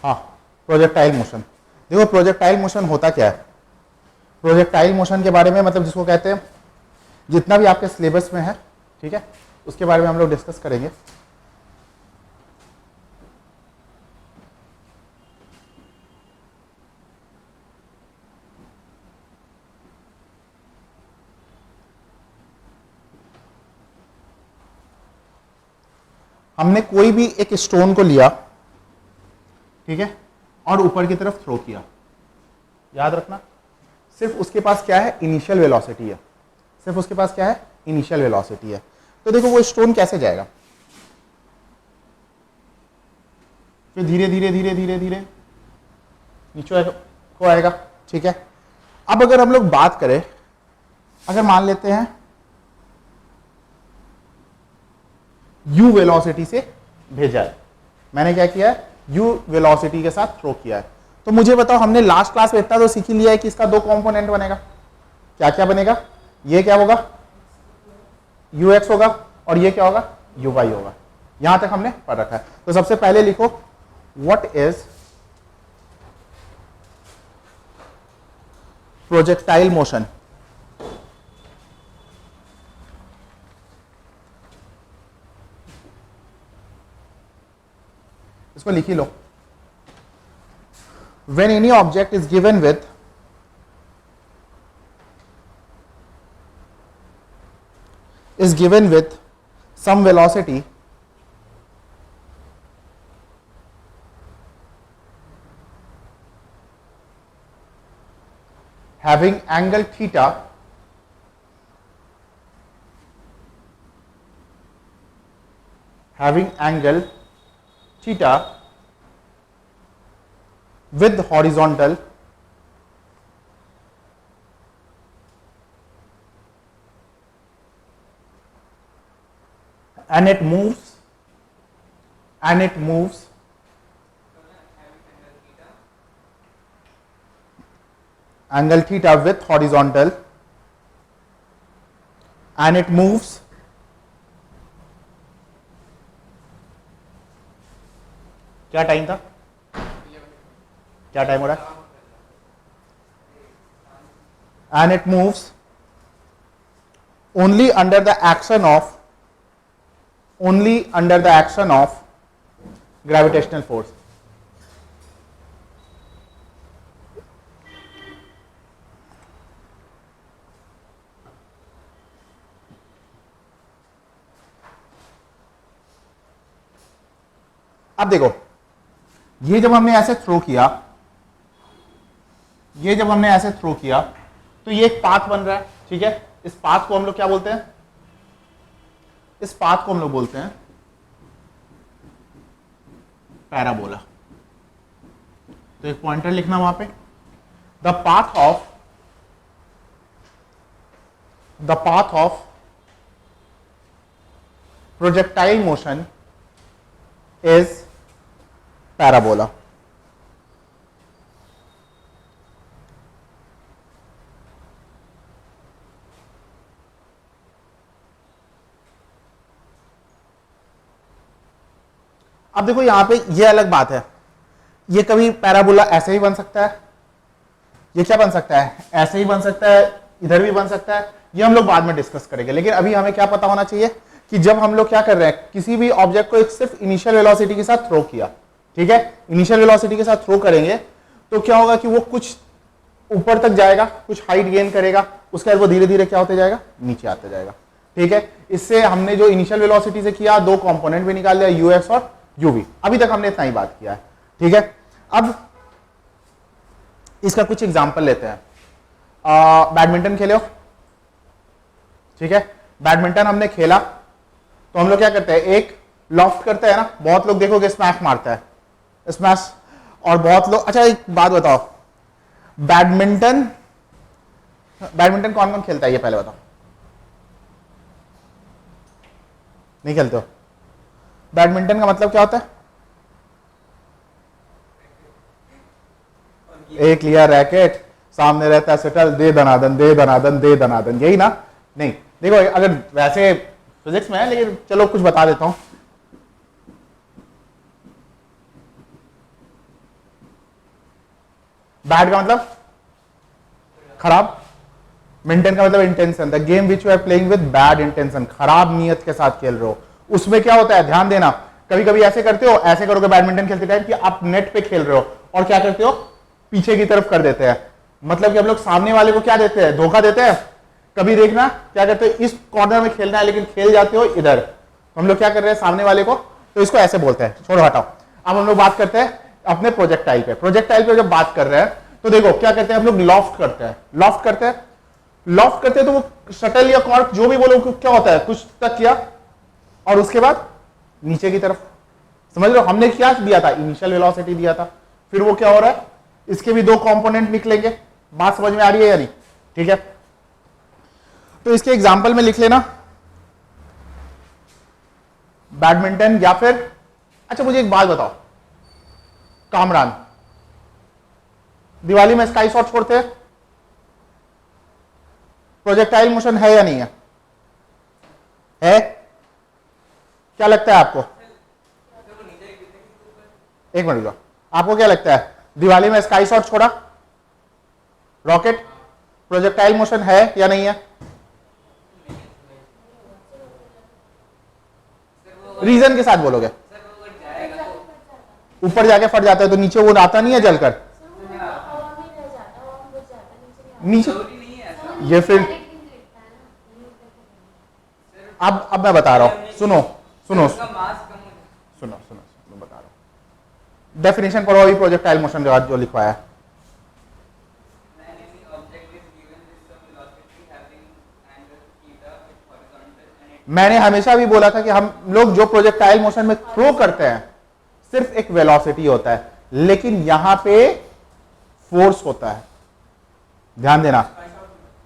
हाँ, projectile motion. देखो projectile motion होता क्या है, प्रोजेक्टाइल मोशन के बारे में मतलब जिसको कहते हैं, जितना भी आपके सिलेबस में है, ठीक है, उसके बारे में हम लोग डिस्कस करेंगे। हमने कोई भी एक स्टोन को लिया, ठीक है, और ऊपर की तरफ थ्रो किया, याद रखना सिर्फ उसके पास क्या है, इनिशियल वेलोसिटी है, सिर्फ उसके पास क्या है, इनिशियल वेलोसिटी है। तो देखो वो स्टोन कैसे जाएगा, फिर धीरे धीरे धीरे धीरे धीरे नीचे को आएगा, ठीक है। अब अगर हम लोग बात करें, अगर मान लेते हैं u वेलोसिटी से भेजा है, मैंने क्या किया है, u वेलोसिटी के साथ थ्रो किया है, तो मुझे बताओ, हमने लास्ट क्लास में इतना तो सीख ही लिया है कि इसका दो कंपोनेंट बनेगा, क्या क्या बनेगा, ये क्या होगा, ux होगा, और ये क्या होगा, uy होगा। यहां तक हमने पढ़ रखा है। तो सबसे पहले लिखो व्हाट इज प्रोजेक्टाइल मोशन। इसको लिख ही लो। When any object is given with some velocity, having angle theta, with horizontal and it moves angle theta with horizontal and it moves क्या टाइम था, क्या टाइम हो रहा है, and it moves only under the action of gravitational force। अब देखो, ये जब हमने ऐसे थ्रो किया, तो ये एक पाथ बन रहा है, ठीक है। इस पाथ को हम लोग क्या बोलते हैं, इस पाथ को हम लोग बोलते हैं पैराबोला। तो एक पॉइंटर लिखना वहां पे, the path of projectile motion is parabola. अब देखो यहां पे ये अलग बात है, ये कभी पैराबोला ऐसे ही बन सकता है, ये क्या बन सकता है, ऐसे ही बन सकता है, इधर भी बन सकता है, ये हम लोग बाद में डिस्कस करेंगे। लेकिन अभी हमें क्या पता होना चाहिए कि जब हम लोग क्या कर रहे हैं, किसी भी ऑब्जेक्ट को एक सिर्फ इनिशियल वेलोसिटी के साथ थ्रो किया, ठीक है, इनिशियल वेलोसिटी के साथ थ्रो करेंगे तो क्या होगा कि वो कुछ ऊपर तक जाएगा, कुछ हाइट गेन करेगा, उसके बाद वो धीरे धीरे क्या होते जाएगा, नीचे आते जाएगा, ठीक है। इससे हमने जो इनिशियल वेलोसिटी से किया, दो कंपोनेंट भी निकाल लिया, यूएक्स और यूवी। अभी तक हमने इतना ही बात किया है, ठीक है। अब इसका कुछ एग्जांपल लेते हैं। बैडमिंटन खेले हो, ठीक है, बैडमिंटन हमने खेला तो हम लोग क्या करते हैं, एक लॉफ्ट करते हैं ना, बहुत लोग देखोगे स्मैश मारता है, स्मैश, और बहुत लोग, अच्छा एक बात बताओ, बैडमिंटन कौन कौन खेलता है, ये पहले बताओ। नहीं खेलते हो? बैडमिंटन का मतलब क्या होता है, एक लिया रैकेट, सामने रहता है शटल, दे दनादन दे दनादन दे दनादन, यही ना। नहीं देखो, अगर वैसे फिजिक्स में है, लेकिन चलो कुछ बता देता हूं। बैड का मतलब खराब, मेंटेन का मतलब intention, the game which you are playing with bad intention, खराब नियत के साथ खेल रहे हो। उसमें क्या होता है, ध्यान देना, कभी कभी ऐसे करते हो, ऐसे करोगे बैडमिंटन खेलते टाइम कि आप नेट पे खेल रहे हो और क्या करते हो, पीछे की तरफ कर देते हैं। मतलब कि हम लोग सामने वाले को क्या देते हैं, धोखा देते हैं। कभी देखना क्या करते हो, इस कॉर्नर में खेलना है लेकिन खेल जाते हो इधर, तो हम लोग क्या कर रहे हैं सामने वाले को, तो इसको ऐसे बोलते हैं। छोड़ो हटाओ, अब हम लोग बात करते हैं अपने प्रोजेक्टाइल पे। प्रोजेक्टाइल पे जब बात कर रहे हैं तो देखो क्या करते हैं हम लोग, लॉफ्ट करते हैं। लॉफ्ट करते हैं, लॉफ्ट करते हैं तो वो शटल या कॉर्क जो भी बोलो क्या होता है, कुछ तक किया और उसके बाद नीचे की तरफ, समझ लो हमने क्या दिया था, इनिशियल वेलोसिटी दिया था। फिर वो क्या हो रहा है, इसके भी दो कंपोनेंट निकलेंगे। बात समझ में आ रही है या नहीं? ठीक है, तो इसके एग्जांपल में लिख लेना बैडमिंटन या फिर, अच्छा मुझे एक बात बताओ कामरान, दिवाली में स्काई शॉट छोड़ते हैं, प्रोजेक्टाइल मोशन है या नहीं है? है? क्या लगता है आपको? एक मिनट रुको, आपको क्या लगता है दिवाली में स्काई शॉट छोड़ा, रॉकेट, प्रोजेक्टाइल मोशन है या नहीं है? रीजन के साथ बोलोगे, ऊपर जाके फट जाता है तो नीचे वो आता नहीं है जलकर नीचे, ये फिर अब मैं बता रहा हूं, सुनो सुनो सुनो सुनो सुनो बता रहा हूं, डेफिनेशन पढ़ो अभी प्रोजेक्टाइल मोशन जो लिखवाया है। मैंने हमेशा भी बोला था कि हम लोग जो प्रोजेक्टाइल मोशन में थ्रो करते हैं सिर्फ एक वेलोसिटी होता है, लेकिन यहां पे फोर्स होता है। ध्यान देना,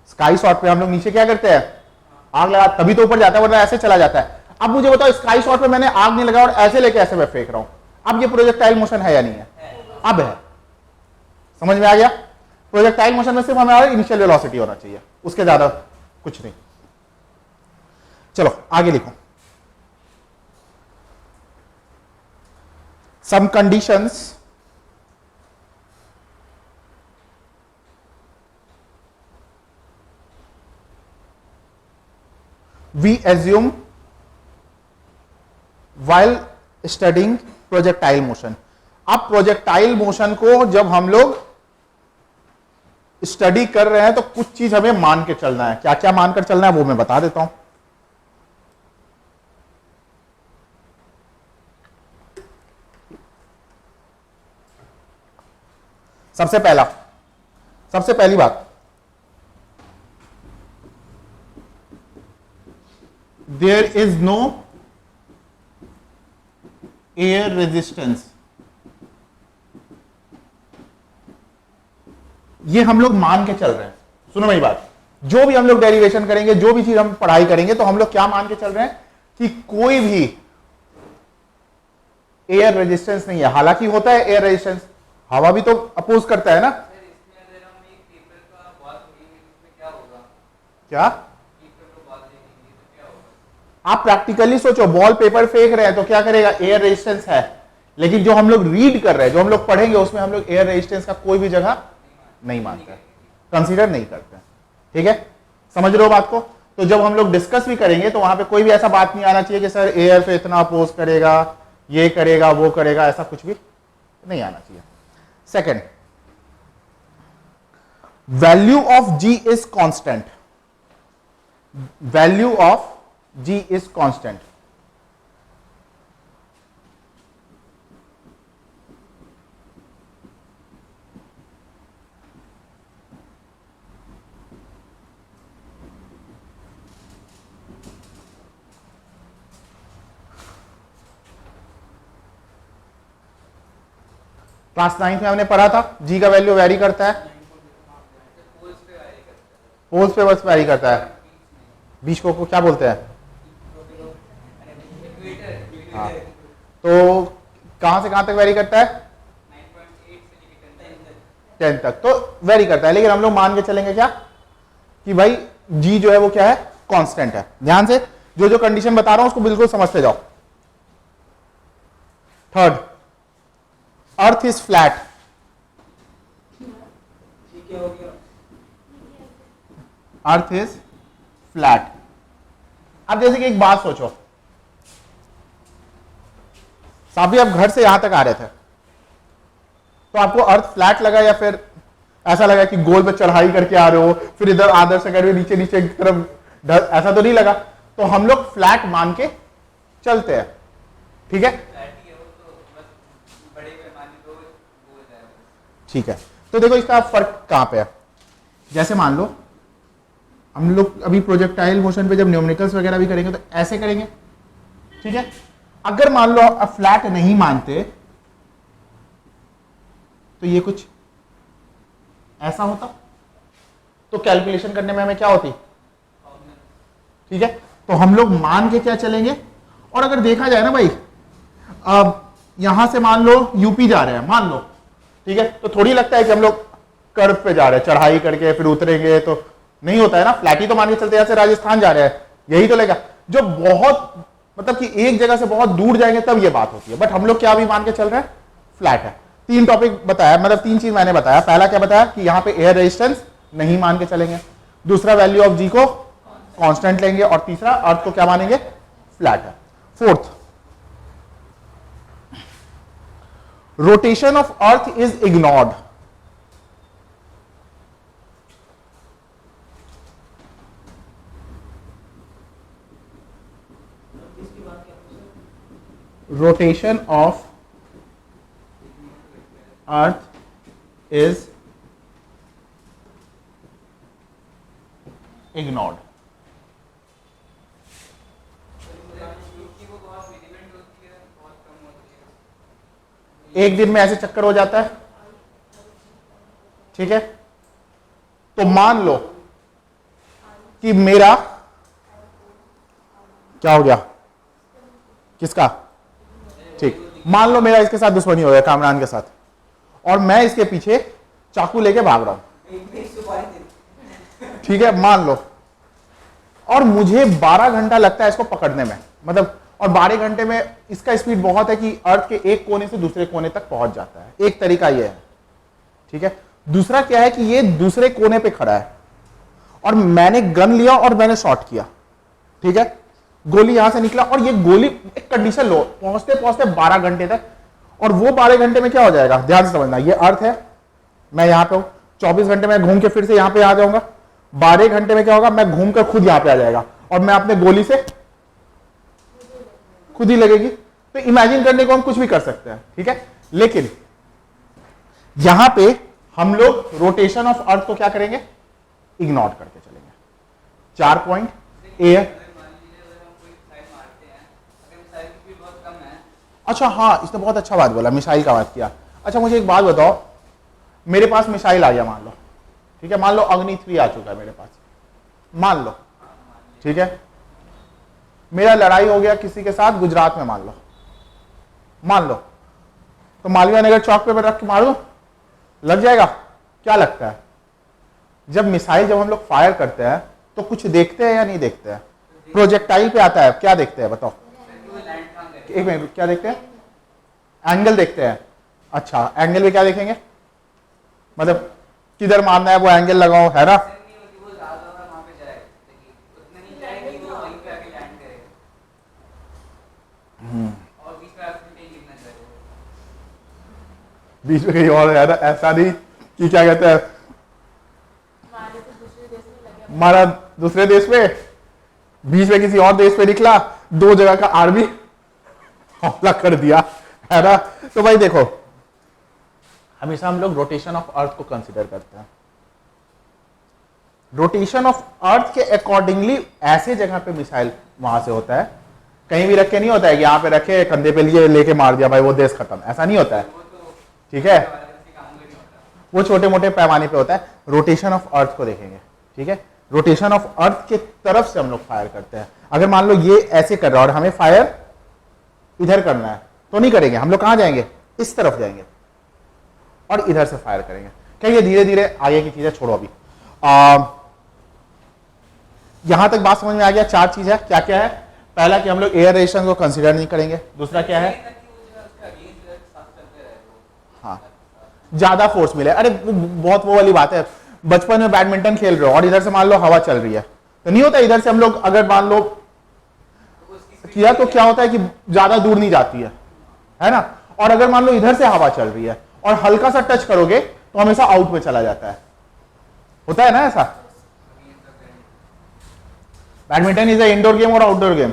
स्काई शॉट पे हम लोग नीचे क्या करते हैं, आग लगा, तभी तो ऊपर जाता है, वरना ऐसे चला जाता है। अब मुझे बताओ स्काई शॉट पे मैंने आग नहीं लगाया और ऐसे लेके ऐसे मैं फेंक रहा हूं, अब ये प्रोजेक्टाइल मोशन है या नहीं है? अब है। समझ में आ गया? प्रोजेक्टाइल मोशन में सिर्फ हमारा इनिशियल वेलोसिटी होना चाहिए, उसके ज्यादा कुछ नहीं। चलो आगे लिखो, some conditions we assume while studying projectile motion। अब प्रोजेक्टाइल मोशन को जब हम लोग स्टडी कर रहे हैं तो कुछ चीज हमें मान के चलना है। क्या क्या मानकर चलना है वो मैं बता देता हूं। सबसे पहली बात, there is no air resistance। ये हम लोग मान के चल रहे हैं। सुनो मेरी बात, जो भी हम लोग डेरिवेशन करेंगे, जो भी चीज हम पढ़ाई करेंगे, तो हम लोग क्या मान के चल रहे हैं कि कोई भी एयर रेजिस्टेंस नहीं है। हालांकि होता है एयर रेजिस्टेंस, हवा भी तो अपोज करता है ना। क्या आप प्रैक्टिकली सोचो, बॉल पेपर फेंक रहे हैं तो क्या करेगा, एयर रेजिस्टेंस है। लेकिन जो हम लोग रीड कर रहे हैं, जो हम लोग पढ़ेंगे, उसमें हम लोग एयर रेजिस्टेंस का कोई भी जगह नहीं मानते, कंसीडर नहीं करते। ठीक है, समझ रहे हो बात को? तो जब हम लोग डिस्कस भी करेंगे तो वहां पे कोई भी ऐसा बात नहीं आना चाहिए कि सर एयर पे इतना अपोज करेगा, ये करेगा, वो करेगा, ऐसा कुछ भी नहीं आना चाहिए। Second, value of G is constant. Value of G is constant। Class 9 में हमने पढ़ा था G का वैल्यू वेरी करता है, पोल्स पे बस वेरी करता है। बीच को क्या बोलते हैं? हाँ, तो कहां से कहां तक वेरी करता है? 10 तक तो वेरी करता है। लेकिन हम लोग मान के चलेंगे क्या कि भाई जी जो है वो क्या है, कांस्टेंट है। ध्यान से जो जो कंडीशन बता रहा हूं उसको बिल्कुल समझते जाओ। Third, earth is flat. Earth is flat. अब जैसे कि एक बात सोचो, साहब आप घर से यहां तक आ रहे थे तो आपको अर्थ फ्लैट लगा या फिर ऐसा लगा कि गोल पे चढ़ाई करके आ रहे हो, फिर इधर आदर्श नगर नीचे नीचे की तरफ ऐसा तो नहीं लगा। तो हम लोग फ्लैट मान के चलते हैं, ठीक है। ठीक है, तो देखो इसका फर्क कहां पे है। जैसे मान लो हम लोग अभी प्रोजेक्टाइल मोशन पे जब न्यूमेरिकल्स वगैरह भी करेंगे तो ऐसे करेंगे, ठीक है। अगर मान लो अब फ्लैट नहीं मानते तो ये कुछ ऐसा होता, तो कैलकुलेशन करने में हमें क्या होती, ठीक है। तो हम लोग मान के क्या चलेंगे। और अगर देखा जाए ना भाई, अब यहां से मान लो यूपी जा रहे हैं मान लो, ठीक है, तो थोड़ी लगता है कि हम लोग कर्व पे जा रहे हैं, चढ़ाई करके फिर उतरेंगे, तो नहीं होता है ना। फ्लैट ही तो मान के चलते हैं, जैसे राजस्थान जा रहे हैं यही तो लेगा। जो बहुत मतलब कि एक जगह से बहुत दूर जाएंगे तब ये बात होती है, बट हम लोग क्या भी मान के चल रहे हैं, फ्लैट है। तीन टॉपिक बताया, मतलब तीन चीज मैंने बताया। पहला क्या बताया कि यहां पे एयर रेजिस्टेंस नहीं मान के चलेंगे, दूसरा वैल्यू ऑफ जी को कांस्टेंट लेंगे, और तीसरा अर्थ को क्या मानेंगे, फ्लैट है। Fourth, rotation of earth is ignored. Rotation of earth is ignored. एक दिन में ऐसे चक्कर हो जाता है, ठीक है। तो मान लो कि मेरा क्या हो गया, किसका, ठीक, मान लो मेरा इसके साथ दुश्मनी हो गया, कामरान के साथ, और मैं इसके पीछे चाकू लेके भाग रहा हूं, ठीक है, मान लो, और मुझे 12 घंटा लगता है इसको पकड़ने में, मतलब, और 12 घंटे में इसका स्पीड बहुत है कि अर्थ के एक कोने से दूसरे कोने तक पहुंच जाता है। एक तरीका यह है, ठीक है। दूसरा क्या है कि ये दूसरे कोने पे खड़ा है और मैंने गन लिया और मैंने शॉट किया, ठीक है, गोली यहां से निकला, और ये गोली एक कंडीशन लो, पहुंचते पहुंचते 12 घंटे तक, और वो 12 घंटे में क्या हो जाएगा, ध्यान से समझना, ये अर्थ है, मैं यहां पे हूं, 24 घंटे में घूम के फिर से यहां पे आ जाऊंगा, 12 घंटे में क्या होगा, मैं घूम कर खुद यहां पे आ जाएगा, और मैं अपने गोली से खुद ही लगेगी। तो इमेजिन करने को हम कुछ भी कर सकते हैं, ठीक है, लेकिन यहां पे हम लोग रोटेशन ऑफ अर्थ को क्या करेंगे, इग्नोर करके चलेंगे। 4 पॉइंट ए, अच्छा हाँ, इसने बहुत अच्छा बात बोला, मिसाइल का बात किया। अच्छा मुझे एक बात बताओ, मेरे पास मिसाइल आ गया मान लो, ठीक है, मान लो अग्नि 3 आ चुका है मेरे पास, मान लो, ठीक है, मेरा लड़ाई हो गया किसी के साथ गुजरात में, मान लो, तो मालवीय नगर चौक पे रख के मारूं, लग जाएगा, क्या लगता है। जब मिसाइल जब हम लोग फायर करते हैं तो कुछ देखते हैं या नहीं देखते हैं, प्रोजेक्टाइल पे आता है, क्या देखते हैं बताओ, एक मिनट, क्या देखते हैं, एंगल देखते हैं। अच्छा एंगल में क्या देखेंगे, मतलब किधर मारना है वो एंगल लगाओ, है ना। बीच में कहीं और है ना, ऐसा नहीं कि क्या कहते हैं, हमारा दूसरे देश में, बीच में किसी और देश पे निकला, 2 जगह का आर्मी हमला कर दिया, है ना। तो भाई देखो, हमेशा हम लोग रोटेशन ऑफ अर्थ को कंसीडर करते हैं। रोटेशन ऑफ अर्थ के अकॉर्डिंगली ऐसे जगह पे मिसाइल वहां से होता है, कहीं भी रख के नहीं होता है कि यहां पे रखे कंधे पे लिए लेके मार दिया भाई वो देश खत्म, ऐसा नहीं होता है, ठीक है, वो छोटे मोटे पैमाने पे होता है। रोटेशन ऑफ अर्थ को देखेंगे, ठीक है, रोटेशन ऑफ अर्थ के तरफ से हम लोग फायर करते हैं। अगर मान लो ये ऐसे कर रहा है और हमें फायर इधर करना है तो नहीं करेंगे, हम लोग कहां जाएंगे, इस तरफ जाएंगे और इधर से फायर करेंगे। क्या ये धीरे धीरे आगे की चीजें छोड़ो, अभी यहां तक बात समझ में आ गया। 4 चीज है, क्या क्या है, पहला कि हम लोग एयर रेजिस्टेंस को कंसीडर नहीं करेंगे, दूसरा क्या है, हाँ ज्यादा फोर्स मिले, अरे बहुत वो वाली बात है, बचपन में बैडमिंटन खेल रहे हो और इधर से मान लो हवा चल रही है, तो नहीं होता इधर से हम लोग अगर मान लो किया तो क्या होता है कि ज्यादा दूर नहीं जाती है ना। और अगर मान लो इधर से हवा चल रही है और हल्का सा टच करोगे तो हमेशा आउट में चला जाता है, होता है ना ऐसा। Badminton is a indoor game और आउटडोर गेम?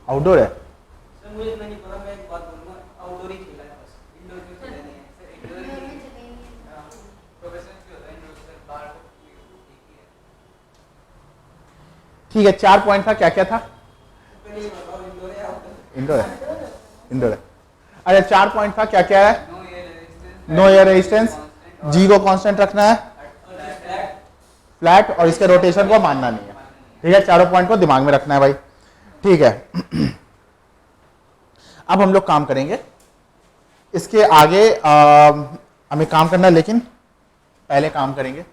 आउटडोर है। मुझे इतना नहीं पता, मैं एक बात बोलूंगा, आउटडोर ही खेला है बस, इंडोर में खेला नहीं है सर। इंडोर ही प्रोफेशनल भी होता है इंडोर से बाहर तो एक ही है। ठीक है, 4 पॉइंट था, क्या क्या था? पहले बताओ इंडोर है आउटडोर? इंडोर है, इंडोर है। अच्छा 4 पॉइंट था, क्या क्या है? नो एयर रेजिस्टेंस, जी को कांस्टेंट रखना है, फ्लैट, और इसके रोटेशन को मानना नहीं है। ठीक है, चारों पॉइंट को दिमाग में रखना है भाई। ठीक है, अब हम लोग काम करेंगे इसके आगे। हमें काम करना है, लेकिन पहले काम करेंगे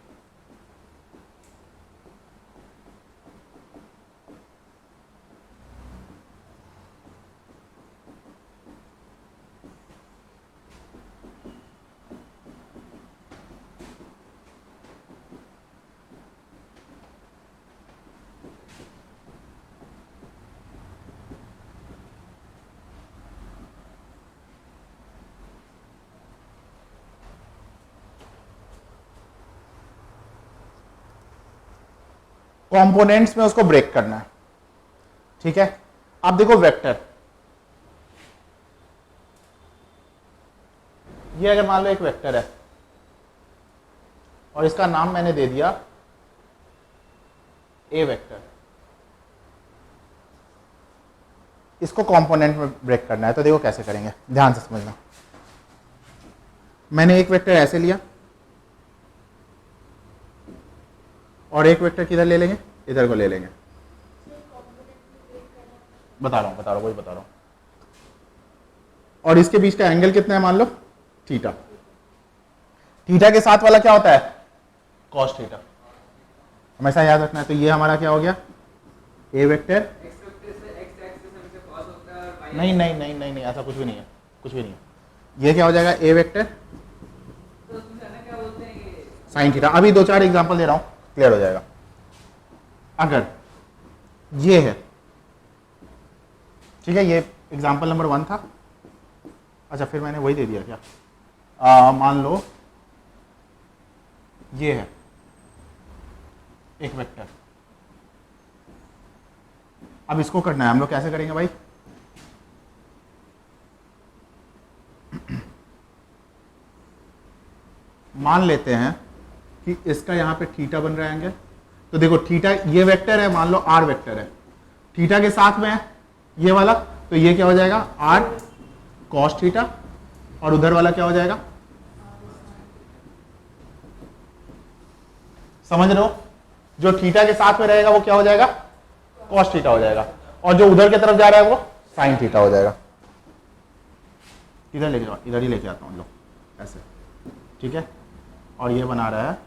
कंपोनेंट्स में उसको ब्रेक करना है। ठीक है, अब देखो वेक्टर, ये अगर मान लो एक वेक्टर है और इसका नाम मैंने दे दिया ए वेक्टर, इसको कंपोनेंट में ब्रेक करना है। तो देखो कैसे करेंगे, ध्यान से समझना। मैंने एक वेक्टर ऐसे लिया और एक वेक्टर किधर ले लेंगे, इधर को ले लेंगे। बता रहा हूं वही बता रहा हूं। और इसके बीच का एंगल कितना है, मान लो थीटा। थीटा के साथ वाला क्या होता है, कॉस थीटा, हमेशा याद रखना है। तो ये हमारा क्या हो गया, ए वेक्टर। नहीं नहीं नहीं नहीं नहीं, ऐसा कुछ भी नहीं है, कुछ भी नहीं है। ये क्या हो जाएगा, ए वेक्टर साइन थीटा। अभी 2-4 एग्जांपल दे रहा हूं, क्लियर हो जाएगा। अगर ये है, ठीक है, ये एग्जांपल नंबर 1 था। अच्छा, फिर मैंने वही दे दिया क्या? मान लो ये है एक वेक्टर। अब इसको करना है, हम लोग कैसे करेंगे भाई? मान लेते हैं कि इसका यहां पे थीटा बन रहा है एंगल। तो देखो थीटा, ये वेक्टर है, मान लो आर वेक्टर है, थीटा के साथ में है ये वाला, तो ये क्या हो जाएगा, आर कॉस थीटा, और उधर वाला क्या हो जाएगा, समझ रहे हो? जो थीटा के साथ में रहेगा वो क्या हो जाएगा, कॉस थीटा हो जाएगा, और जो उधर की तरफ जा रहा है वो साइन थीटा हो जाएगा। इधर लेके जाओ, इधर ही लेके आता हूं लोग ऐसे, ठीक है। और ये बना रहा है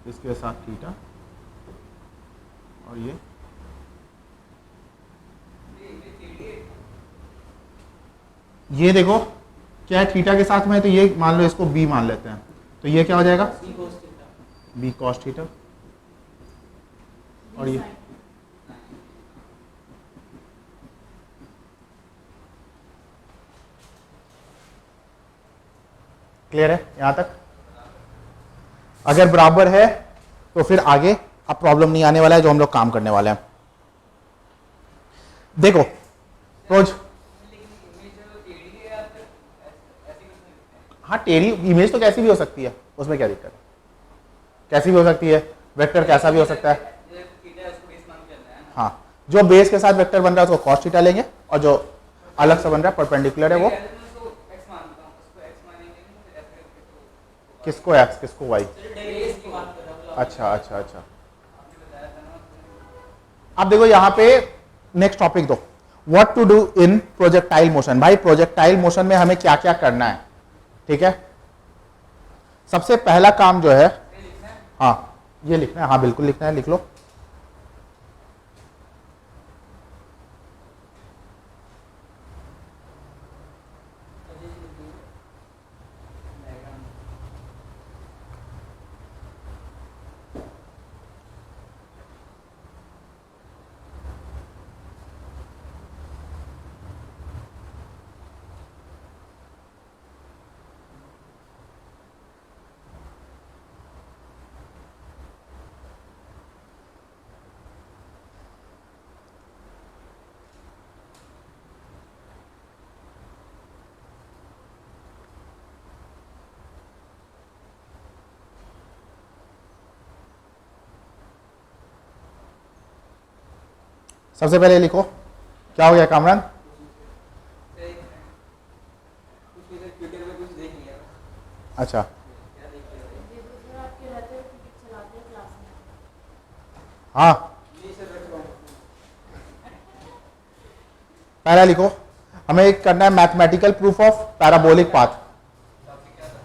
इसके साथ थीटा, और ये देखो क्या है, थीटा के साथ में है, तो ये मान लो इसको बी मान लेते हैं, तो ये क्या हो जाएगा, बी कॉस थीटा, और ये क्लियर है यहां तक? अगर बराबर है तो फिर आगे अब प्रॉब्लम नहीं आने वाला है, जो हम लोग काम करने वाले हैं। देखो रोज, हाँ टेढ़ी इमेज तो कैसी भी हो सकती है, उसमें क्या दिक्कत है, कैसी भी हो सकती है, वेक्टर कैसा भी हो सकता है। हाँ, जो बेस के साथ वेक्टर बन रहा है उसको कॉस थीटा लेंगे, और जो अलग से बन रहा है परपेंडिकुलर है वो किसको एक्स किसको वाई। अच्छा अच्छा अच्छा, अब देखो यहां पे नेक्स्ट टॉपिक दो, what to do in projectile motion. भाई प्रोजेक्टाइल मोशन में हमें क्या क्या करना है, ठीक है। सबसे पहला काम जो है, हाँ ये लिखना है, हाँ बिल्कुल लिखना है, लिख लो। सबसे पहले लिखो क्या हो गया कामरान। सर एक कुछ इधर ट्विटर पे कुछ देख लिया अच्छा क्या देख लिया देखो सर आपके रहते हो क्रिकेट चलाते हैं क्लास में। हाँ नहीं सर रख रहा हूँ पहला लिखो, हमें एक करना है mathematical proof of parabolic path. Topic क्या था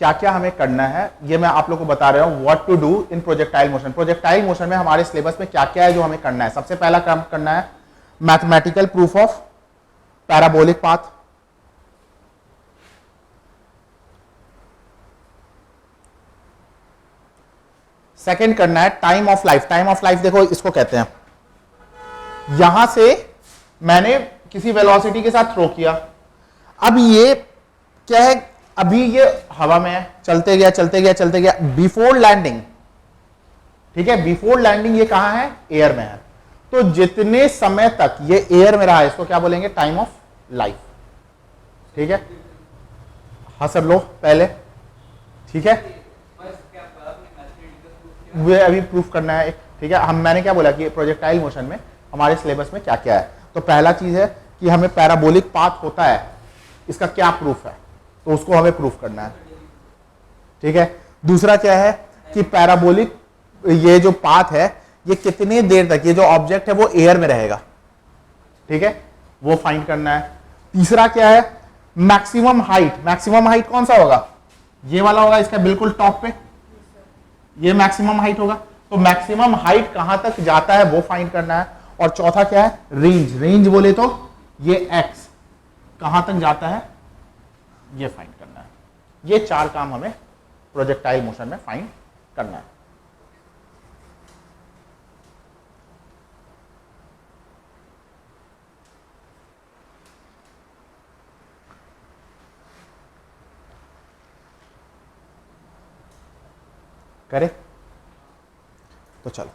क्या क्या हमें करना है ये मैं आप लोग को बता रहा हूं, what to do in projectile motion. Projectile motion में हमारे सिलेबस में क्या क्या है जो हमें करना है। सबसे पहला काम करना है mathematical proof of parabolic path. Second करना है time of life. Time of life देखो इसको कहते हैं, यहां से मैंने किसी वेलोसिटी के साथ थ्रो किया, अब ये क्या है, अभी ये हवा में है, चलते गया चलते गया चलते गया, बिफोर लैंडिंग, ठीक है, बिफोर लैंडिंग ये कहां है, एयर में है। तो जितने समय तक ये एयर में रहा है इसको क्या बोलेंगे, टाइम ऑफ लाइफ। ठीक है, हाँ सब लो पहले, ठीक है, बस क्या आपने मैथमेटिकल प्रूफ किया वे अभी प्रूफ करना है एक, ठीक है। मैंने क्या बोला कि प्रोजेक्टाइल मोशन में हमारे सिलेबस में क्या क्या है। तो पहला चीज है कि हमें पैराबोलिक पाथ होता है, इसका क्या प्रूफ है, तो उसको हमें प्रूफ करना है, ठीक है। दूसरा क्या है कि पैराबोलिक ये जो पाथ है ये कितनी देर तक ये जो ऑब्जेक्ट है वो एयर में रहेगा, ठीक है, वो फाइंड करना है। तीसरा क्या है, मैक्सिमम हाइट। मैक्सिमम हाइट कौन सा होगा, ये वाला होगा, इसका बिल्कुल टॉप पे ये मैक्सिमम हाइट होगा। तो मैक्सिमम हाइट कहां तक जाता है वो फाइंड करना है। और चौथा क्या है, रेंज। रेंज बोले तो ये एक्स कहां तक जाता है ये फाइंड करना है। ये चार काम हमें प्रोजेक्टाइल मोशन में फाइंड करना है। करे तो चलो,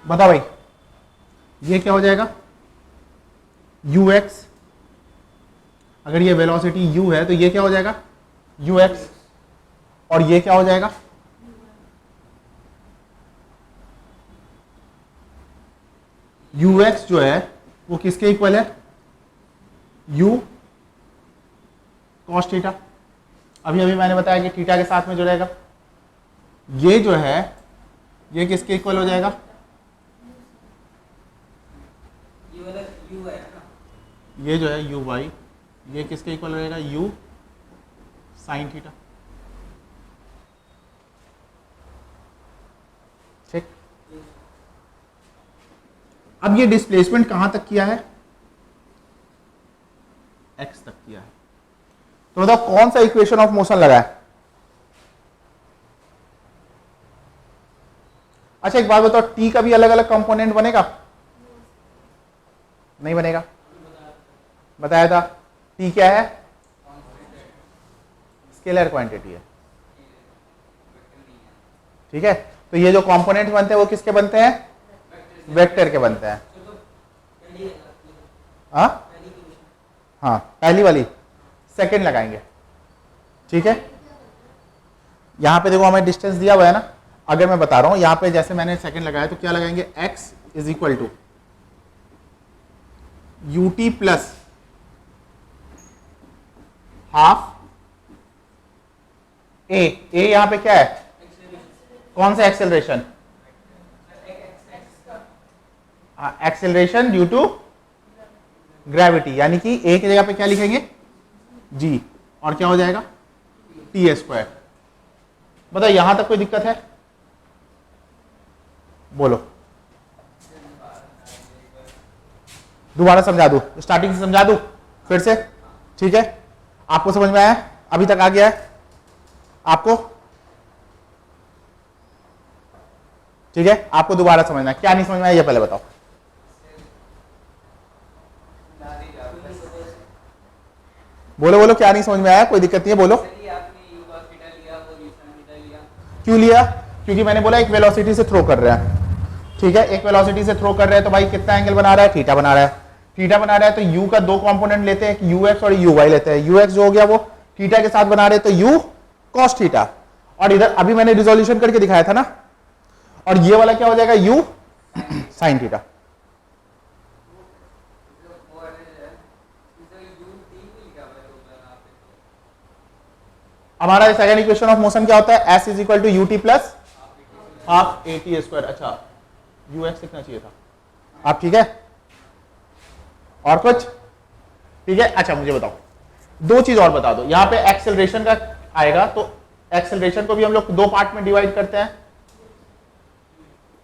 बता भाई ये क्या हो जाएगा, ux। अगर ये वेलोसिटी u है तो ये क्या हो जाएगा, ux। और ये क्या हो जाएगा, ux जो है वो किसके इक्वल है, u cos थीटा। अभी अभी मैंने बताया कि थीटा के साथ में जो रहेगा, ये जो है ये किसके इक्वल हो जाएगा, ये वाला यू है ना ये जो है u बाई, ये किसके इक्वल रहेगा, u साइन थीटा। ठीक, अब ये डिस्प्लेसमेंट कहां तक किया है, x तक किया है। तो बताओ कौन सा इक्वेशन ऑफ मोशन लगा है। अच्छा एक बात बताओ, t का भी अलग अलग कंपोनेंट बनेगा, नहीं बनेगा, बताया था। t क्या है, स्केलर क्वांटिटी है, ठीक है। तो ये जो कंपोनेंट बनते हैं वो किसके बनते हैं, वेक्टर के बनते हैं। हाँ हाँ पहली वाली, सेकंड लगाएंगे, ठीक है। यहां पे देखो हमें डिस्टेंस दिया हुआ है ना, अगर मैं बता रहा हूं यहां पे जैसे मैंने सेकंड लगाया तो क्या लगाएंगे, x is equal to ut plus half a। यहां पे क्या है, कौन सा acceleration, acceleration due to gravity, यानी कि a की जगह पे क्या लिखेंगे, g, और क्या हो जाएगा t स्क्वायर। बताओ यहां तक कोई दिक्कत है, बोलो, दोबारा समझा दूं, स्टार्टिंग से समझा दूं फिर से, ठीक है। आपको समझ में आया, अभी तक आ गया है आपको, ठीक है। आपको दोबारा समझना है, क्या नहीं समझ में आया ये पहले बताओ। बोलो बोलो, क्या नहीं समझ में आया? कोई दिक्कत नहीं है, बोलो। चलिए आपने u cos थीटा लिया और u sin थीटा लिया। क्यों लिया? क्योंकि मैंने बोला एक वेलोसिटी से थ्रो कर रहा है, ठीक है, एक वेलोसिटी से थ्रो कर रहा है तो भाई कितना एंगल बना रहा है? थीटा बना रहा है। थीटा बना रहा है तो u का दो कंपोनेंट लेते हैं, यू एक्स और यू वाई लेते हैं। यू एक्स जो हो गया वो थीटा के साथ बना रहे तो u cos थीटा, और इधर अभी मैंने रिजोल्यूशन करके दिखाया था ना, और ये वाला क्या हो जाएगा? u sin theta. हमारा सेकंड इक्वेशन ऑफ मोशन क्या होता है? s is equal to u t plus half a t square. अच्छा, यू एक्स लिखना चाहिए था आप, ठीक है। और कुछ? ठीक है। अच्छा मुझे बताओ, दो चीज और बता दो। यहां पे एक्सेलरेशन का आएगा तो एक्सेलरेशन को भी हम लोग दो पार्ट में डिवाइड करते हैं।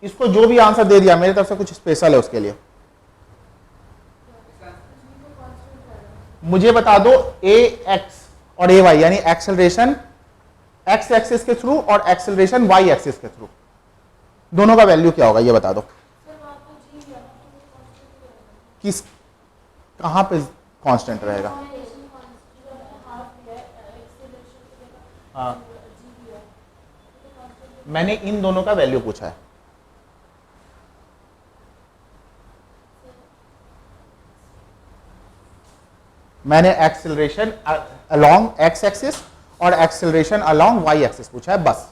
इसको जो भी आंसर दे दिया मेरी तरफ से कुछ स्पेशल है उसके लिए मुझे बता दो ए एक्स और ए वाई, यानी एक्सेलरेशन एक्स एक्सिस के थ्रू और एक्सेलरेशन वाई एक्सिस के थ्रू, दोनों का वैल्यू क्या होगा ये बता दो। किस कहां पे कांस्टेंट रहेगा? हाँ, मैंने इन दोनों का वैल्यू पूछा है। मैंने एक्सेलरेशन अलोंग एक्स एक्सिस और एक्सेलरेशन अलोंग वाई एक्सिस पूछा है, बस।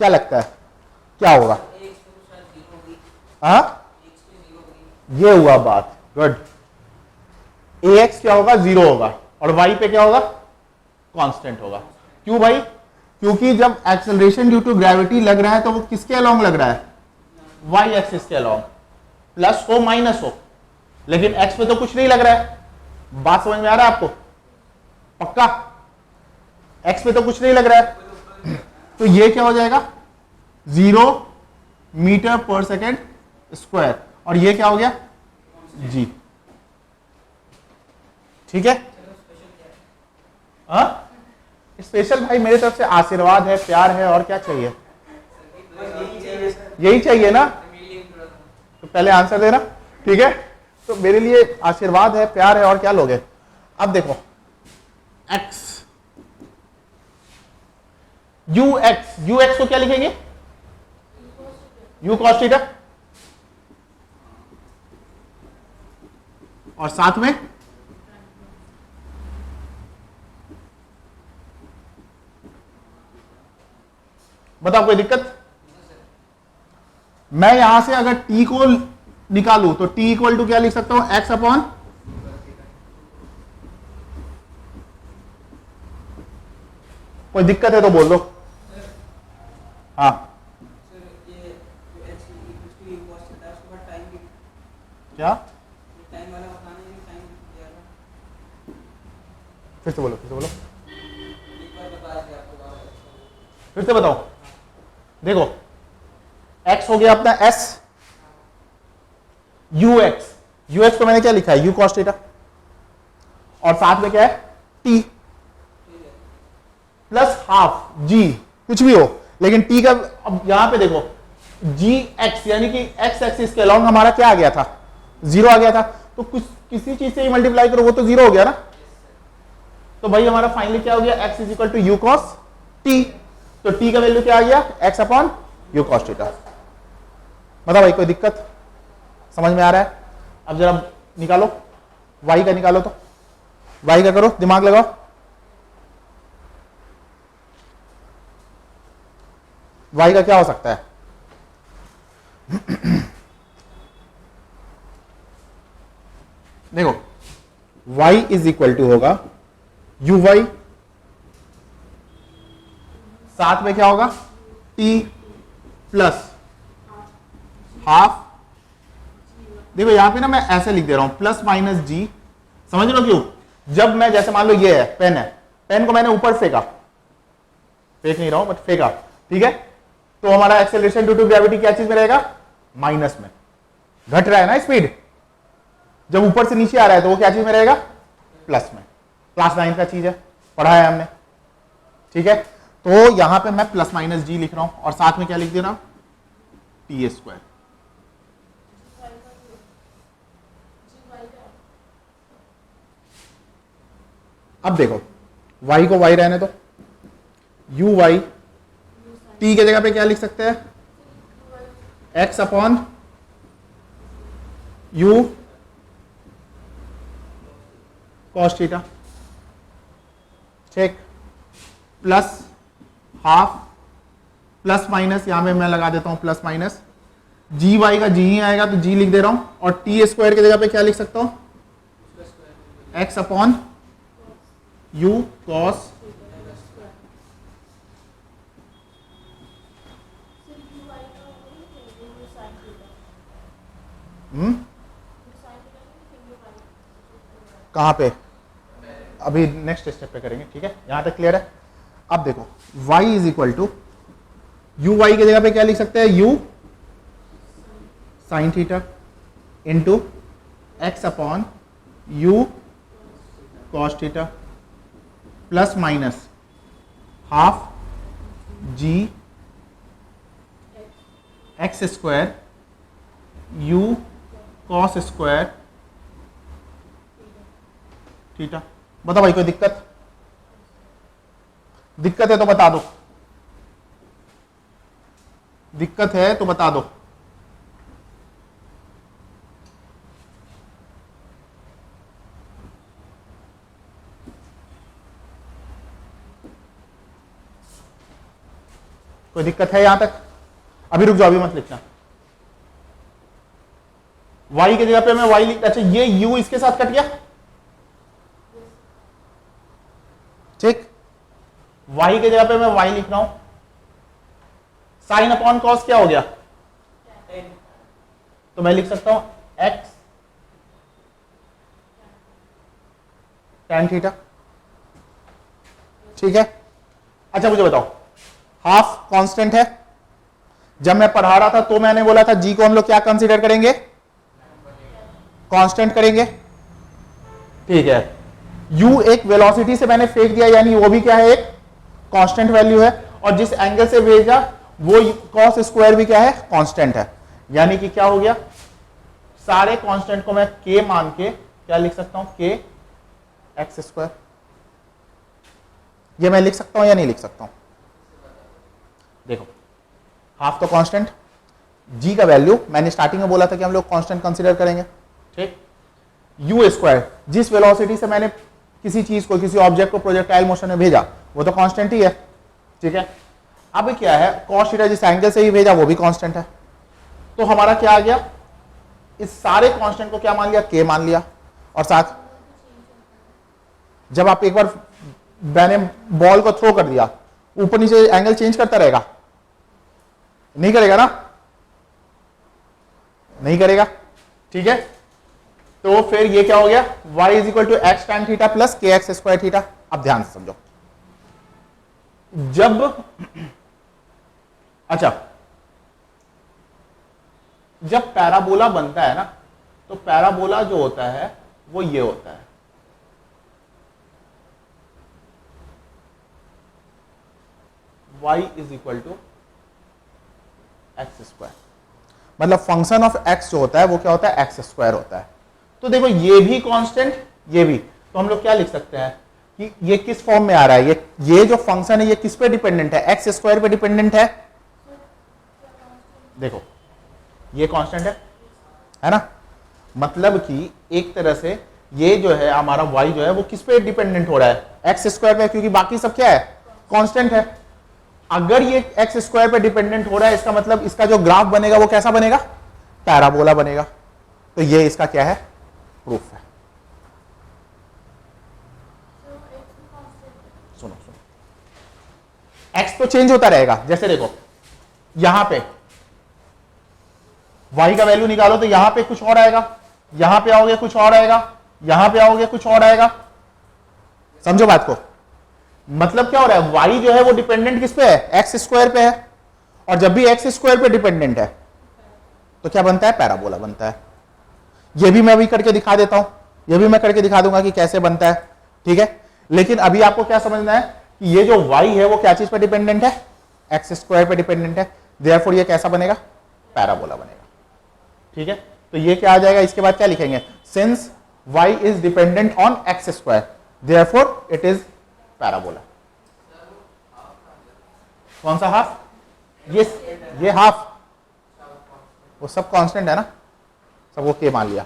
क्या लगता है क्या होगा? हाँ, ये हुआ बात, गुड। ए एक्स क्या होगा? 0 होगा, और वाई पे क्या होगा? कांस्टेंट होगा। क्यों भाई? क्योंकि जब एक्सेलरेशन ड्यू टू ग्रेविटी लग रहा है तो वो किसके अलोंग लग रहा है? वाई एक्सिस के अलोंग, प्लस हो माइनस हो, लेकिन एक्स पे तो कुछ नहीं लग रहा है। बात समझ में आ रहा है आपको? पक्का? एक्स पे तो कुछ नहीं लग रहा है, तो ये क्या हो जाएगा? 0 मीटर पर सेकेंड स्क्वायर, और ये क्या हो गया? जी, ठीक है। हाँ, स्पेशल भाई मेरी तरफ से आशीर्वाद है, प्यार है, और क्या चाहिए? यही चाहिए ना, तो पहले आंसर देना, ठीक है। तो मेरे लिए आशीर्वाद है, प्यार है, और क्या लोगे? अब देखो x यू एक्स को क्या लिखेंगे? u cos थीटा, और साथ में बताओ कोई दिक्कत? मैं यहां से अगर t को निकालू तो t इक्वल टू क्या लिख सकता हूं? x अपॉन कोई दिक्कत है तो बोल दो। हाँ, क्या? फिर से बोलो, फिर से बोलो, फिर से बताओ। देखो x हो गया अपना s, यू एक्स को मैंने क्या लिखा है? u cos थीटा, और साथ में क्या है? t प्लस हाफ g, कुछ भी हो, लेकिन t का अब यहां पे देखो जी एक्स, यानी कि x एक्सिस के अलोंग हमारा क्या आ गया था? 0 आ गया था, तो कुछ किसी चीज से ही मल्टीप्लाई करो वो तो 0 हो गया ना। तो भाई हमारा फाइनली क्या हो गया? x is equal to u cos t, तो t का वैल्यू क्या आ गया? x upon u cos theta. बताओ भाई कोई दिक्कत? समझ में आ रहा है? अब जरा निकालो, y का निकालो, तो y का करो, दिमाग लगाओ। y का क्या हो सकता है? देखो y इज इक्वल टू होगा यू वाई, साथ में क्या होगा? t plus half. देखो यहां पे ना मैं ऐसे लिख दे रहा हूं, प्लस माइनस जी, समझ लो क्यों? जब मैं जैसे मान लो ये है पेन, है पेन को मैंने ऊपर फेंका, फेंक नहीं रहा हूं बट फेंका, ठीक है, तो हमारा एक्सेलरेशन ड्यू टू ग्रेविटी क्या चीज में रहेगा? माइनस में। घट रहा है ना स्पीड, जब ऊपर से नीचे आ रहा है तो वो क्या चीज में रहेगा? प्लस में। क्लास 9 का चीज है, पढ़ा है हमने, ठीक है। तो यहां पे मैं प्लस माइनस जी लिख रहा हूं, और साथ में क्या लिख दे रहा हूं? T square. अब देखो y को y रहने दो, u y t के जगह पे क्या लिख सकते हैं, x upon u cos theta, ठीक, प्लस हाफ, प्लस माइनस यहां पे मैं लगा देता हूं प्लस माइनस, जी वाई का जी ही आएगा तो जी लिख दे रहा हूं, और टी स्क्वायर की जगह पे क्या लिख सकता हूं, x अपॉन u cos कहां पे, अभी नेक्स्ट स्टेप पे करेंगे, ठीक है, यहां तक क्लियर है। अब देखो y is equal to u y की जगह पे क्या लिख सकते हैं, u sine theta into x upon u cos theta plus minus half g x square u cos square theta. बताओ भाई कोई दिक्कत, दिक्कत है तो बता दो, दिक्कत है तो बता दो। कोई दिक्कत है यहां तक, अभी रुक जाओ, अभी मत लिखना। y की जगह पे मैं y लिख, अच्छा ये u इसके साथ कट गया, ठीक, y की जगह पे मैं y लिख रहा हूं, साइन अपॉन कॉस क्या हो गया, तो मैं लिख सकता हूं x tan थीटा, ठीक है। अच्छा मुझे बताओ, हाफ कांस्टेंट है, जब मैं पढ़ा रहा था तो मैंने बोला था g को हम लोग क्या कंसीडर करेंगे, कांस्टेंट करेंगे, ठीक है। u एक वेलोसिटी से मैंने फेंक दिया, यानी वो भी क्या है, एक कांस्टेंट वैल्यू है, और जिस एंगल से भेजा वो cos स्क्वायर भी क्या है, कांस्टेंट है, यानी कि क्या हो गया, सारे कांस्टेंट को मैं k मान के क्या लिख सकता हूं, k एक्स स्क्वायर। ये मैं लिख सकता हूं या नहीं लिख सकता हूं, देखो हाफ तो कांस्टेंट, g का वैल्यू मैंने स्टार्टिंग में बोला था कि हम लोग कांस्टेंट कंसीडर करेंगे, ठीक, u स्क्वायर जिस वेलोसिटी से मैंने किसी चीज को, किसी ऑब्जेक्ट को प्रोजेक्टाइल मोशन में भेजा वो तो कांस्टेंट ही है, ठीक है। अब क्या है, cos थीटा जिस एंगल से ही भेजा वो भी कांस्टेंट है, तो हमारा क्या आ गया, इस सारे कांस्टेंट को क्या मान लिया, k मान लिया, और साथ जब आप एक बार मैंने बॉल को थ्रो कर दिया, ऊपर नीचे एंगल चेंज करता रहेगा, नहीं करेगा ना, नहीं करेगा, ठीक है। तो फिर ये क्या हो गया, y is equal to x tan theta plus के एक्स स्क्वायर थीटा। अब ध्यान से समझो, जब, अच्छा जब पैराबोला बनता है ना, तो पैराबोला जो होता है वो ये होता है, y is equal to x square, मतलब फंक्शन ऑफ x जो होता है वो क्या होता है, एक्स स्क्वायर होता है। तो देखो ये भी कांस्टेंट, ये भी, तो हम लोग क्या लिख सकते हैं कि ये किस फॉर्म में आ रहा है, ये जो फंक्शन है ये किस पे डिपेंडेंट है, एक्स स्क्वायर पे डिपेंडेंट है, देखो ये कांस्टेंट है ना, मतलब कि एक तरह से ये जो है हमारा y जो है वो किस पे डिपेंडेंट हो रहा है, एक्स स्क्वायर पे, क्योंकि बाकी सब क्या है, कांस्टेंट है। अगर ये एक्स स्क्वायर पे डिपेंडेंट हो रहा है, इसका मतलब इसका जो ग्राफ बनेगा वो कैसा बनेगा, पैराबोला बनेगा। तो ये इसका क्या है, प्रूफ है। सुनो सुनो, एक्स तो चेंज होता रहेगा, जैसे देखो यहां पे y का वैल्यू निकालो तो यहां पे कुछ और आएगा, यहां पे आओगे कुछ और आएगा, यहां पे आओगे कुछ और आएगा, समझो बात को। मतलब क्या हो रहा है, y जो है वो डिपेंडेंट किस पे है, एक्स स्क्वायर पे है, और जब भी एक्स स्क्वायर पे डिपेंडेंट है तो क्या बनता है, पैराबोला बनता है। ये भी मैं भी करके दिखा देता हूं, ये भी मैं करके दिखा दूंगा कि कैसे बनता है, ठीक है। लेकिन अभी आपको क्या समझना है कि ये जो y है वो क्या चीज पे डिपेंडेंट है, एक्स स्क्वायर पे डिपेंडेंट है, देयरफॉर ये कैसा बनेगा, पैराबोला बनेगा, ठीक है। तो ये क्या आ जाएगा, इसके बाद क्या लिखेंगे, since y is dependent on x square, therefore it is parabola. कौन सा हाफ? ये हाफ, वो सब कांस्टेंट है ना, सबको के मान लिया।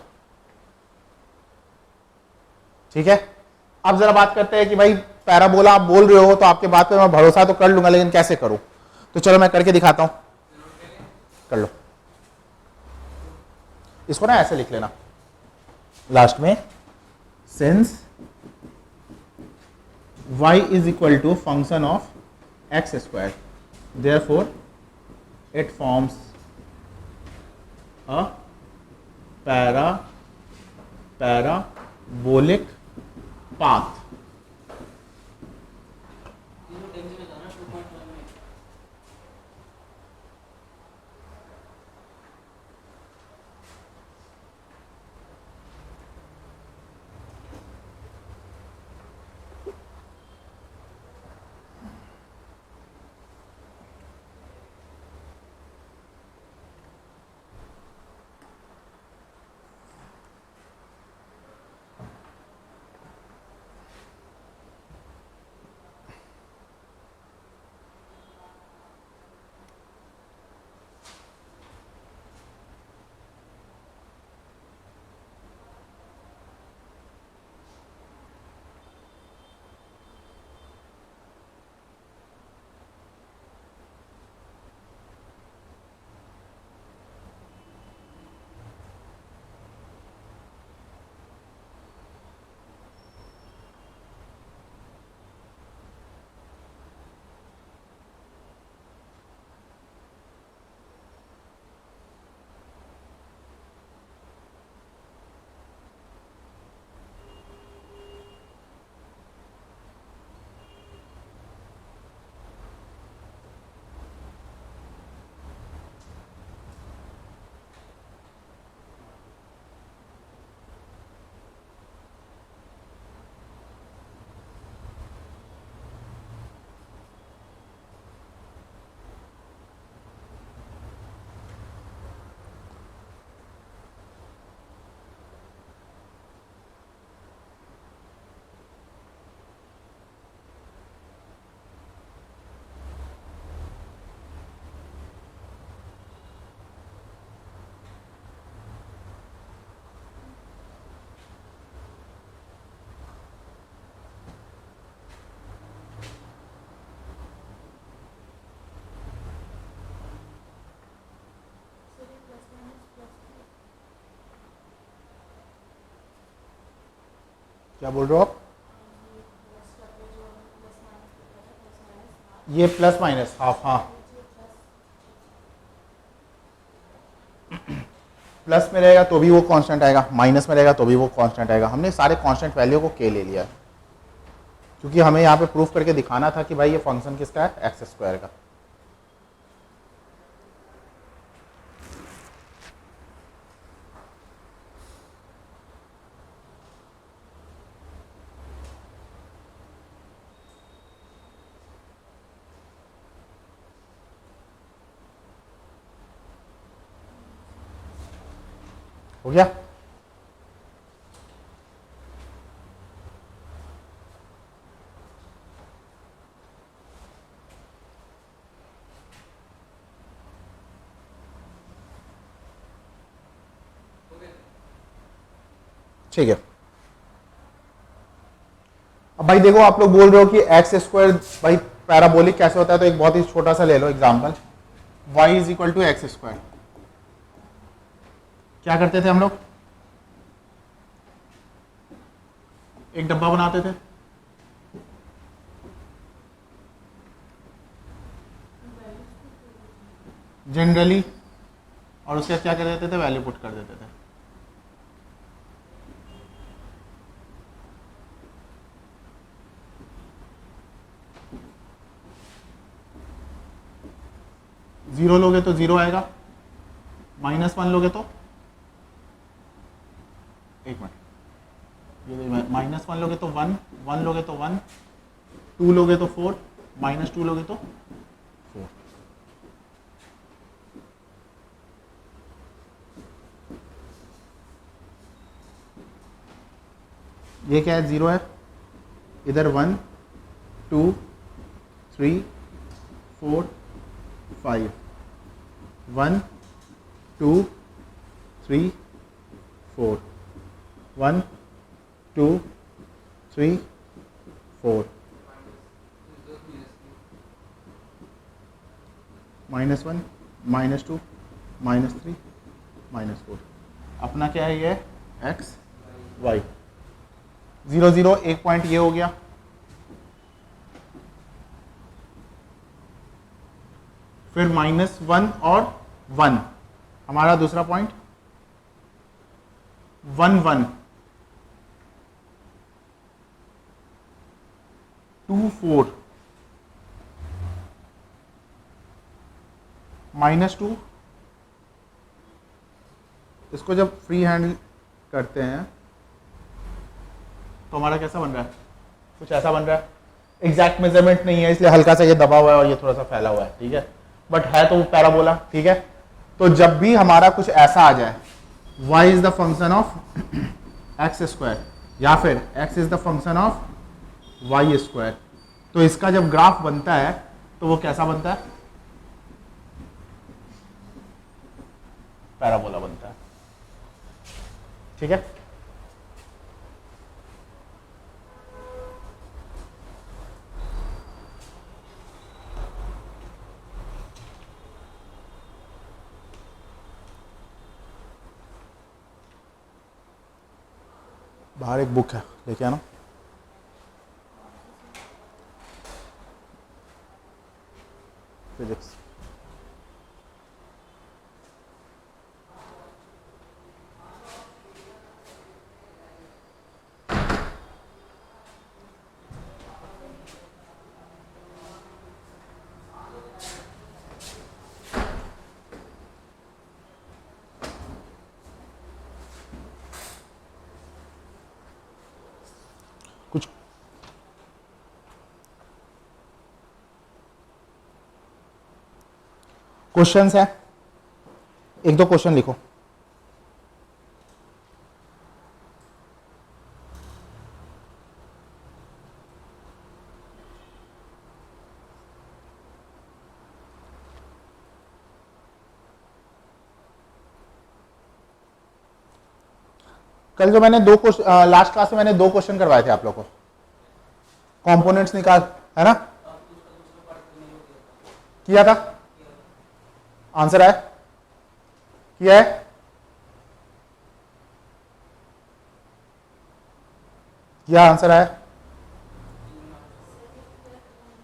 ठीक है, अब जरा बात करते हैं कि भाई पैराबोला आप बोल रहे हो तो आपके बात पे मैं भरोसा तो कर लूंगा, लेकिन कैसे करूं? तो चलो मैं करके दिखाता हूं, कर लो। इसको ना ऐसे लिख लेना लास्ट में, since y is equal to function of x square, therefore it forms a parabolic path. क्या बोल रहे हो आप? ये प्लस माइनस हाफ, हाँ प्लस में रहेगा तो भी वो कांस्टेंट आएगा, माइनस में रहेगा तो भी वो कांस्टेंट आएगा। हमने सारे कांस्टेंट वैल्यू को के ले लिया है, क्योंकि हमें यहाँ पे प्रूफ करके दिखाना था कि भाई ये फंक्शन किसका है, एक्स स्क्वायर का। हो गया? ठीक है, अब भाई देखो आप लोग बोल रहे हो कि एक्स स्क्वायर भाई पैराबोलिक कैसे होता है, तो एक बहुत ही छोटा सा ले लो example, y is equal to x square. क्या करते थे हम लोग? एक डब्बा बनाते थे, जनरली, और उसके बाद क्या कर देते थे, वैल्यू पुट कर देते थे। जीरो लोगे तो जीरो आएगा, -1 लोगे तो, एक मिनट, ये -1 लोगे तो 1, 1 लोगे तो 1, 2 लोगे तो 4, -2 लोगे तो 4। ये क्या है, जीरो है, इधर 1 2 3 4 5 1 2 3 4 1 2 3 4 -1 -2 -3 -4 अपना क्या है ये x y 0 0 एक पॉइंट ये हो गया, फिर -1 और 1 हमारा दूसरा पॉइंट 1 1 2 4 -2, इसको जब फ्री हैंड करते हैं तो हमारा कैसा बन रहा है, कुछ ऐसा बन रहा है। एग्जैक्ट मेजरमेंट नहीं है इसलिए हल्का सा ये दबा हुआ है और ये थोड़ा सा फैला हुआ है, ठीक है, बट है तो पैराबोला, ठीक है। तो जब भी हमारा कुछ ऐसा आ जाए y is the function of x square या फिर x is the function of y square, तो इसका जब ग्राफ बनता है तो वो कैसा बनता है, पैराबोला बनता है, ठीक है। बाहर एक बुक है, लेके आना। फिजिक्स कुछ क्वेश्चंस है, एक दो क्वेश्चन लिखो। कल जो मैंने लास्ट क्लास में मैंने 2 क्वेश्चन करवाए थे आप लोग को, कंपोनेंट्स निकाल, है ना, किया था, आंसर आया, किया है, किया, आंसर आया।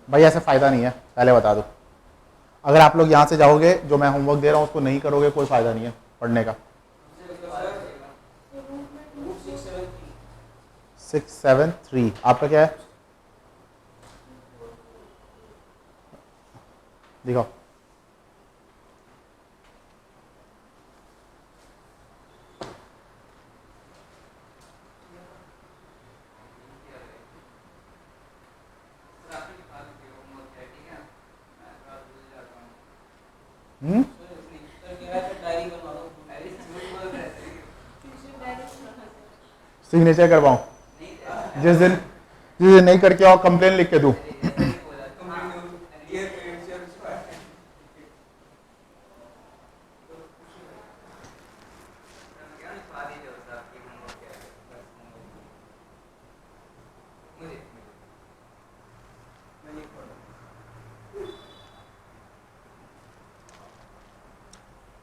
भाई ऐसे फायदा नहीं है, पहले बता दो। अगर आप लोग यहां से जाओगे, जो मैं होमवर्क दे रहा हूं उसको नहीं करोगे, कोई फायदा नहीं है पढ़ने का। 6 7 3 आपका क्या है, दिखाओ। सिग्नेचर करवाऊं, जिस दिन नहीं करके आओ कंप्लेन लिख के दूं।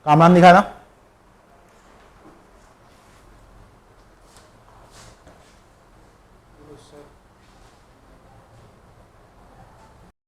कामरान दिखाना।